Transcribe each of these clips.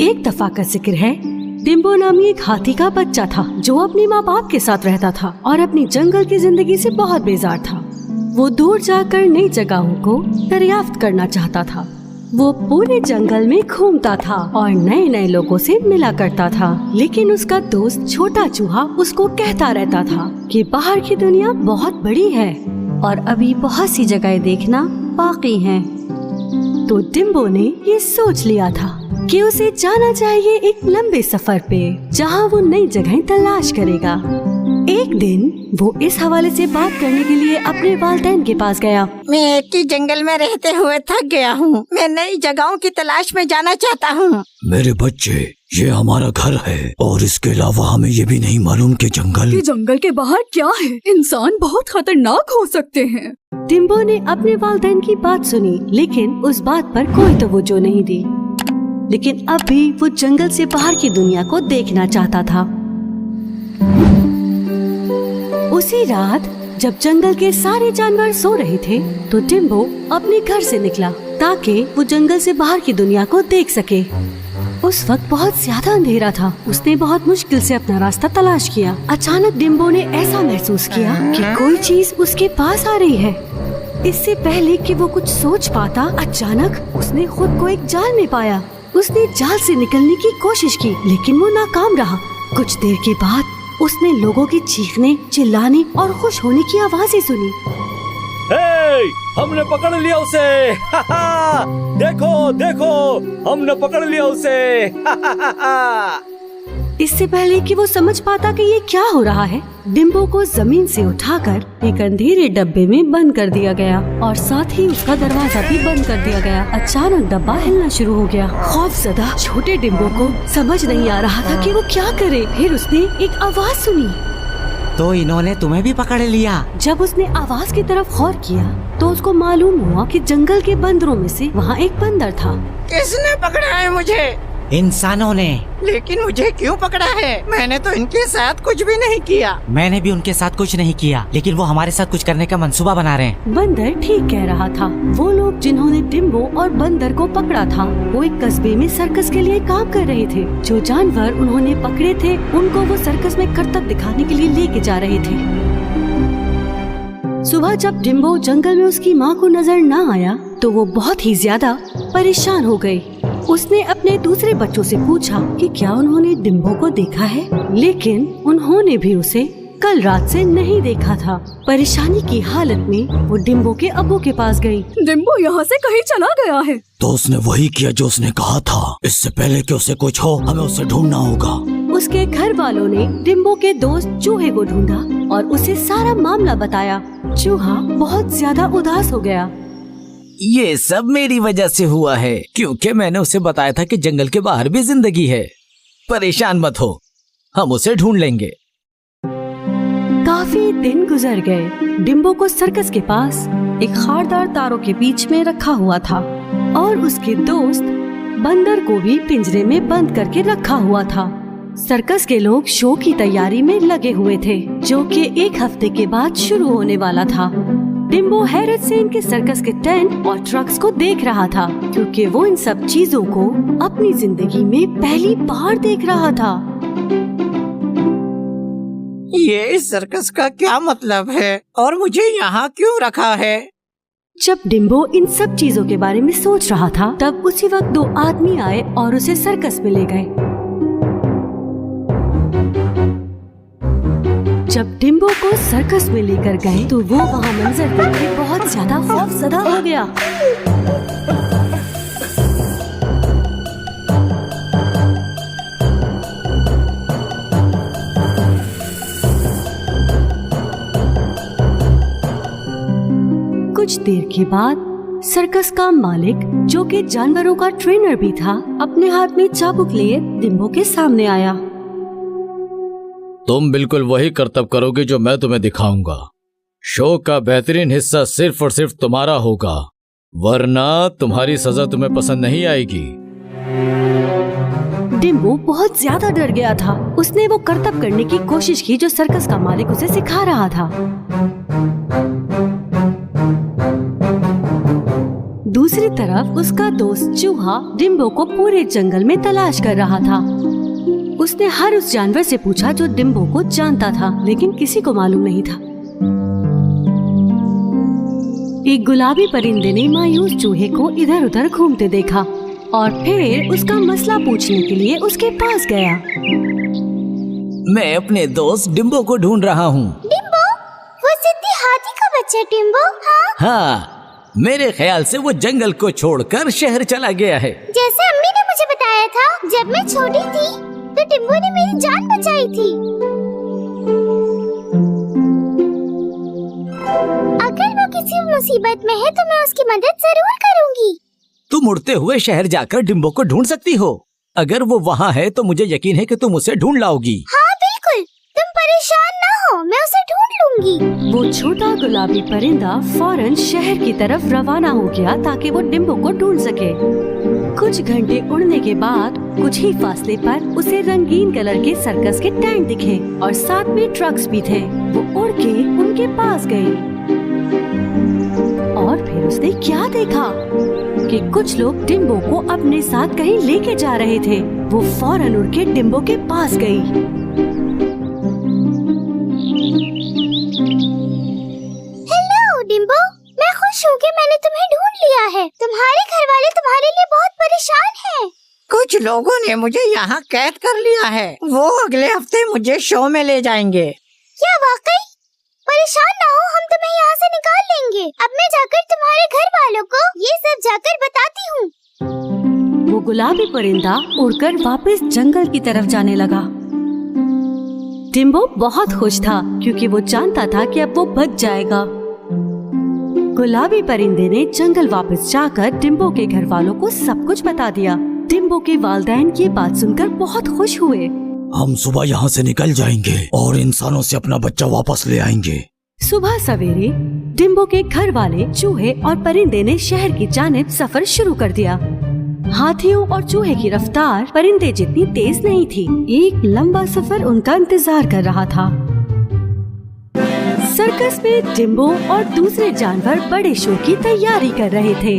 एक दफा का जिक्र है, डिम्बो नामी एक हाथी का बच्चा था जो अपने माँ बाप के साथ रहता था और अपनी जंगल की जिंदगी से बहुत बेजार था। वो दूर जाकर नई जगहों को दरियाफ्त करना चाहता था। वो पूरे जंगल में घूमता था और नए नए लोगों से मिला करता था, लेकिन उसका दोस्त छोटा चूहा उसको कहता रहता था कि बाहर की दुनिया बहुत बड़ी है और अभी बहुत सी जगह देखना बाकी है। तो डिम्बो ने ये सोच लिया था कि उसे जाना चाहिए एक लंबे सफर पे जहाँ वो नई जगह तलाश करेगा। एक दिन वो इस हवाले से बात करने के लिए अपने वालिदैन के पास गया। मैं एक ही जंगल में रहते हुए थक गया हूँ। मैं नई जगहों की तलाश में जाना चाहता हूँ। मेरे बच्चे, ये हमारा घर है और इसके अलावा हमें ये भी नहीं मालूम कि जंगल के बाहर क्या है। इंसान बहुत खतरनाक हो सकते हैं। डिम्बो ने अपने वालिदैन की बात सुनी, लेकिन उस बात पर कोई तवज्जो नहीं दी। लेकिन अब भी वो जंगल से बाहर की दुनिया को देखना चाहता था। उसी रात जब जंगल के सारे जानवर सो रहे थे तो डिम्बो अपने घर से निकला ताकि वो जंगल से बाहर की दुनिया को देख सके। उस वक्त बहुत ज्यादा अंधेरा था। उसने बहुत मुश्किल से अपना रास्ता तलाश किया। अचानक डिम्बो ने ऐसा महसूस किया कि कोई चीज उसके पास आ रही है। इससे पहले कि वो कुछ सोच पाता, अचानक उसने खुद को एक जाल में पाया। उसने जाल से निकलने की कोशिश की, लेकिन वो नाकाम रहा। कुछ देर के बाद उसने लोगों की चीखने, चिल्लाने और खुश होने की आवाजें सुनी। हे, हमने पकड़ लिया उसे! देखो देखो, हमने पकड़ लिया उसे! इससे पहले कि वो समझ पाता कि ये क्या हो रहा है, डिम्बो को जमीन से उठाकर एक अंधेरे डब्बे में बंद कर दिया गया और साथ ही उसका दरवाजा भी बंद कर दिया गया। अचानक डब्बा हिलना शुरू हो गया। खौफज़दा छोटे डिम्बो को समझ नहीं आ रहा था कि वो क्या करे। फिर उसने एक आवाज सुनी। तो इन्होंने तुम्हें भी पकड़ लिया। जब उसने आवाज की तरफ गौर किया तो उसको मालूम हुआ कि जंगल के बंदरों में से वहाँ एक बंदर था। किसने पकड़ा है मुझे? इंसानों ने। लेकिन मुझे क्यों पकड़ा है? मैंने तो इनके साथ कुछ भी नहीं किया। मैंने भी उनके साथ कुछ नहीं किया, लेकिन वो हमारे साथ कुछ करने का मंसूबा बना रहे हैं। बंदर ठीक कह रहा था। वो लोग जिन्होंने डिम्बो और बंदर को पकड़ा था वो एक कस्बे में सर्कस के लिए काम कर रहे थे। जो जानवर उन्होंने पकड़े थे उनको वो सर्कस में करतब दिखाने के लिए लेके जा रहे थे। सुबह जब डिम्बो जंगल में उसकी माँ को नजर न आया तो वो बहुत ही ज्यादा परेशान हो गई। उसने अपने दूसरे बच्चों से पूछा कि क्या उन्होंने डिम्बो को देखा है, लेकिन उन्होंने भी उसे कल रात से नहीं देखा था। परेशानी की हालत में वो डिम्बो के अब्बू के पास गई। डिम्बो यहाँ से कहीं चला गया है। तो उसने वही किया जो उसने कहा था। इससे पहले कि उसे कुछ हो, हमें उसे ढूंढना होगा। उसके घर वालों ने डिम्बो के दोस्त चूहे को ढूंढा और उसे सारा मामला बताया। चूहा बहुत ज्यादा उदास हो गया। ये सब मेरी वजह से हुआ है, क्योंकि मैंने उसे बताया था कि जंगल के बाहर भी जिंदगी है। परेशान मत हो, हम उसे ढूंढ लेंगे। काफी दिन गुजर गए। डिम्बो को सर्कस के पास एक खारदार तारों के बीच में रखा हुआ था और उसके दोस्त बंदर को भी पिंजरे में बंद करके रखा हुआ था। सर्कस के लोग शो की तैयारी में लगे हुए थे, जो कि एक हफ्ते के बाद शुरू होने वाला था। डिम्बो हैरत से इनके सर्कस के टेंट और ट्रक्स को देख रहा था, क्योंकि वो इन सब चीजों को अपनी जिंदगी में पहली बार देख रहा था। ये सर्कस का क्या मतलब है और मुझे यहाँ क्यों रखा है? जब डिम्बो इन सब चीजों के बारे में सोच रहा था, तब उसी वक्त दो आदमी आए और उसे सर्कस में ले गए। जब डिम्बो को सर्कस में लेकर गए तो वो वहाँ मंजर देख के बहुत ज्यादा खौफज़दा हो गया। कुछ देर के बाद सर्कस का मालिक, जो कि जानवरों का ट्रेनर भी था, अपने हाथ में चाबुक लिए डिम्बो के सामने आया। तुम बिल्कुल वही करतब करोगे जो मैं तुम्हें दिखाऊंगा। शो का बेहतरीन हिस्सा सिर्फ और सिर्फ तुम्हारा होगा, वरना तुम्हारी सजा तुम्हें पसंद नहीं आएगी। डिम्बो बहुत ज्यादा डर गया था। उसने वो करतब करने की कोशिश की जो सर्कस का मालिक उसे सिखा रहा था। दूसरी तरफ उसका दोस्त चूहा डिम्बो को पूरे जंगल में तलाश कर रहा था। उसने हर उस जानवर से पूछा जो डिम्बो को जानता था, लेकिन किसी को मालूम नहीं था। एक गुलाबी परिंदे ने मायूस चूहे को इधर उधर घूमते देखा और फिर उसका मसला पूछने के लिए उसके पास गया। मैं अपने दोस्त डिम्बो को ढूंढ रहा हूँ। डिम्बो, वो सिद्धि हाथी का बच्चा डिम्बो? हाँ, हाँ, मेरे ख्याल से वो जंगल को छोड़कर शहर चला गया है। जैसे अम्मी ने मुझे बताया था, जब मैं छोटी थी तो डिम्बो ने मेरी जान बचाई थी। अगर वो किसी मुसीबत में है तो मैं उसकी मदद जरूर करूँगी। तुम उड़ते हुए शहर जाकर डिम्बो को ढूंढ सकती हो। अगर वो वहाँ है तो मुझे यकीन है कि तुम उसे ढूंढ लाओगी। हाँ बिल्कुल, तुम परेशान ना हो, मैं उसे ढूंढ लूंगी। वो छोटा गुलाबी परिंदा फौरन शहर की तरफ रवाना हो गया ताकि वो डिम्बो को ढूंढ सके। कुछ घंटे उड़ने के बाद कुछ ही फासले पर उसे रंगीन कलर के सर्कस के टेंट दिखे और साथ में ट्रक्स भी थे। वो उड़ के उनके पास गई और फिर उसने क्या देखा कि कुछ लोग डिम्बो को अपने साथ कहीं लेके जा रहे थे। वो फौरन उड़ के डिम्बो के पास गई। हेलो डिम्बो, मैं खुश हूँ कि मैंने तुम्हें ढूंढ लिया है। तुम्हारे घर वाले तुम्हारे लिए बहुत परेशान हैं। कुछ लोगों ने मुझे यहाँ कैद कर लिया है। वो अगले हफ्ते मुझे शो में ले जाएंगे। क्या वाकई? परेशान ना हो, हम तुम्हें यहाँ से निकाल लेंगे। अब मैं जाकर तुम्हारे घर वालों को ये सब जाकर बताती हूँ। वो गुलाबी परिंदा उड़कर वापस जंगल की तरफ जाने लगा। डिम्बो बहुत खुश था क्योंकि वो जानता था कि अब वो बच जाएगा। गुलाबी परिंदे ने जंगल वापस जाकर डिम्बो के घर वालों को सब कुछ बता दिया। डिम्बो के वालिदैन ये बात सुनकर बहुत खुश हुए। हम सुबह यहाँ से निकल जाएंगे और इंसानों से अपना बच्चा वापस ले आएंगे। सुबह सवेरे डिम्बो के घर वाले चूहे और परिंदे ने शहर की जानिब सफर शुरू कर दिया। हाथियों और चूहे की रफ्तार परिंदे जितनी तेज नहीं थी। एक लंबा सफर उनका इंतजार कर रहा था। सर्कस में डिम्बो और दूसरे जानवर बड़े शो की तैयारी कर रहे थे,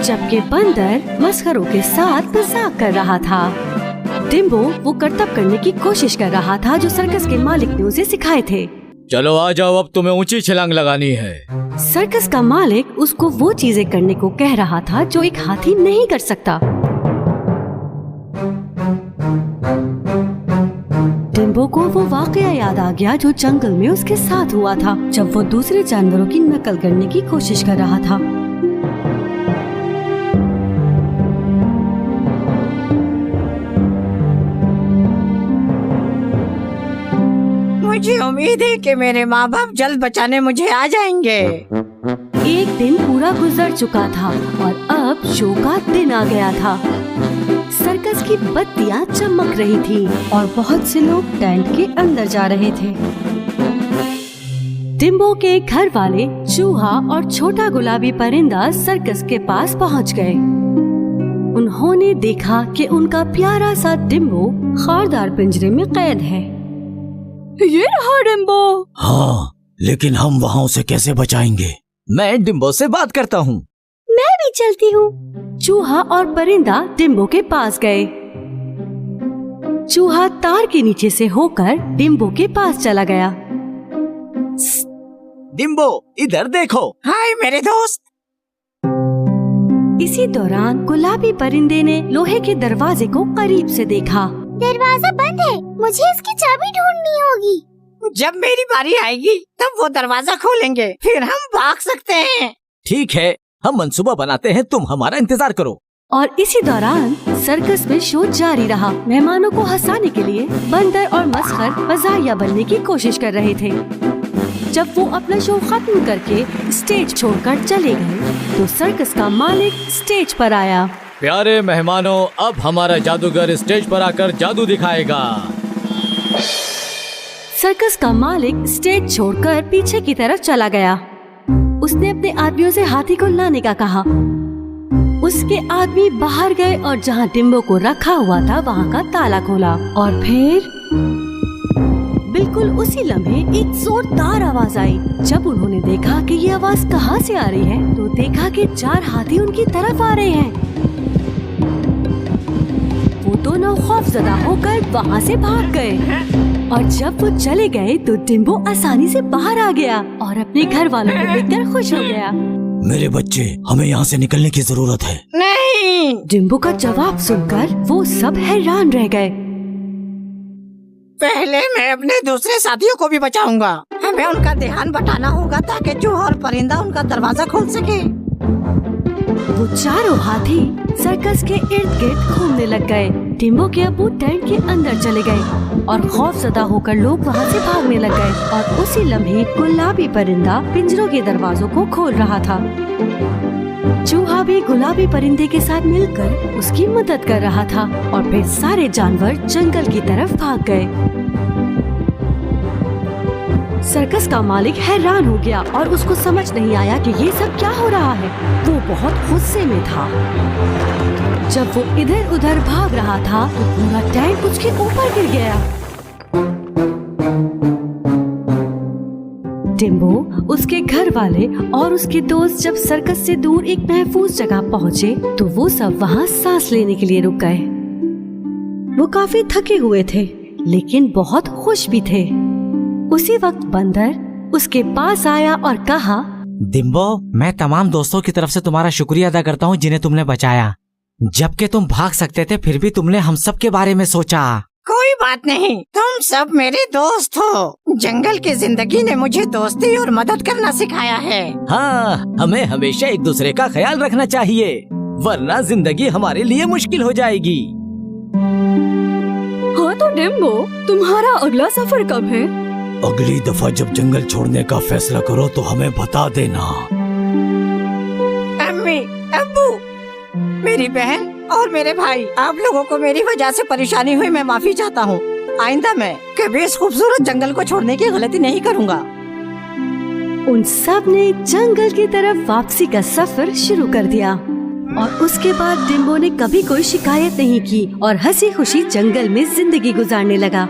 जबकि बंदर मस्खरों के साथ मजाक कर रहा था। डिम्बो वो करतब करने की कोशिश कर रहा था जो सर्कस के मालिक ने उसे सिखाए थे। चलो आ जाओ, अब तुम्हें ऊंची छलांग लगानी है। सर्कस का मालिक उसको वो चीजें करने को कह रहा था जो एक हाथी नहीं कर सकता। डिम्बो को वो वाकया याद आ गया जो जंगल में उसके साथ हुआ था जब वो दूसरे जानवरों की नकल करने की कोशिश कर रहा था। मुझे उम्मीद है कि मेरे माँ बाप जल्द बचाने मुझे आ जाएंगे। एक दिन पूरा गुजर चुका था और अब शो का दिन आ गया था। सर्कस की बत्तियां चमक रही थी और बहुत से लोग टेंट के अंदर जा रहे थे। डिम्बो के घर वाले चूहा और छोटा गुलाबी परिंदा सर्कस के पास पहुंच गए। उन्होंने देखा कि उनका प्यारा सा डिम्बो खारदार पिंजरे में कैद है। ये रहा डिम्बो। हाँ, लेकिन हम वहाँ उसे कैसे बचाएंगे? मैं डिम्बो से बात करता हूँ। मैं भी चलती हूँ। चूहा और परिंदा डिम्बो के पास गए। चूहा तार के नीचे से होकर डिम्बो के पास चला गया। डिम्बो, इधर देखो। हाय मेरे दोस्त। इसी दौरान गुलाबी परिंदे ने लोहे के दरवाजे को करीब से देखा। दरवाजा बंद है, मुझे इसकी चाबी ढूंढनी होगी। जब मेरी बारी आएगी तब वो दरवाजा खोलेंगे, फिर हम भाग सकते हैं। ठीक है, हम मंसूबा बनाते हैं, तुम हमारा इंतजार करो। और इसी दौरान सर्कस में शो जारी रहा। मेहमानों को हंसाने के लिए बंदर और मस्खर मजाहिया बनने की कोशिश कर रहे थे। जब वो अपना शो खत्म करके स्टेज छोड़कर चले गए तो सर्कस का मालिक स्टेज पर आया। प्यारे मेहमानों, अब हमारा जादूगर स्टेज पर आकर जादू दिखाएगा। सर्कस का मालिक स्टेज छोड़कर पीछे की तरफ चला गया। उसने अपने आदमियों से हाथी को लाने का कहा। उसके आदमी बाहर गए और जहाँ डिम्बो को रखा हुआ था वहाँ का ताला खोला और फिर बिल्कुल उसी लम्हे एक जोरदार आवाज आई। जब उन्होंने देखा कि ये आवाज कहाँ से आ रही है, तो देखा कि 4 हाथी उनकी तरफ आ रहे हैं। वो दोनों खौफजदा होकर वहाँ से भाग गए और जब वो चले गए तो डिम्बो आसानी से बाहर आ गया और अपने घर वालों को देखकर खुश हो गया। मेरे बच्चे, हमें यहाँ से निकलने की जरूरत है। नहीं। डिम्बो का जवाब सुनकर वो सब हैरान रह गए। पहले मैं अपने दूसरे साथियों को भी बचाऊंगा। हमें उनका ध्यान बटाना होगा ताकि चूहा और परिंदा उनका दरवाजा खोल सके। वो चारों हाथी सर्कस के इर्द गिर्द घूमने लग गए। डिम्बो के अब्बू टेंट के अंदर चले गए और खौफजदा होकर लोग वहाँ से भागने लग गए और उसी लम्हे गुलाबी परिंदा पिंजरों के दरवाजों को खोल रहा था। चूहा भी गुलाबी परिंदे के साथ मिलकर उसकी मदद कर रहा था और फिर सारे जानवर जंगल की तरफ भाग गए। सर्कस का मालिक हैरान हो गया और उसको समझ नहीं आया कि ये सब क्या हो रहा है। वो बहुत गुस्से में था। जब वो इधर उधर भाग रहा था तो पूरा टैंक उसके ऊपर गिर गया। डिम्बो, उसके घर वाले और उसके दोस्त जब सर्कस से दूर एक महफूज जगह पहुँचे तो वो सब वहाँ सांस लेने के लिए रुक गए। वो काफी थके हुए थे लेकिन बहुत खुश भी थे। उसी वक्त बंदर उसके पास आया और कहा, डिम्बो, मैं तमाम दोस्तों की तरफ से तुम्हारा शुक्रिया अदा करता हूँ जिन्हें तुमने बचाया। जबकि तुम भाग सकते थे फिर भी तुमने हम सब के बारे में सोचा। कोई बात नहीं, तुम सब मेरे दोस्त हो। जंगल की जिंदगी ने मुझे दोस्ती और मदद करना सिखाया है। हाँ, हमें हमेशा एक दूसरे का ख्याल रखना चाहिए, वरना जिंदगी हमारे लिए मुश्किल हो जाएगी। हाँ तो डिम्बो, तुम्हारा अगला सफर कब है? अगली दफा जब जंगल छोड़ने का फैसला करो तो हमें बता देना। अम्मी, अब्बू, मेरी बहन और मेरे भाई, आप लोगों को मेरी वजह से परेशानी हुई, मैं माफी चाहता हूँ। आइंदा मैं कभी इस खूबसूरत जंगल को छोड़ने की गलती नहीं करूँगा। उन सब ने जंगल की तरफ वापसी का सफर शुरू कर दिया और उसके बाद डिम्बो ने कभी कोई शिकायत नहीं की और हंसी खुशी जंगल में जिंदगी गुजारने लगा।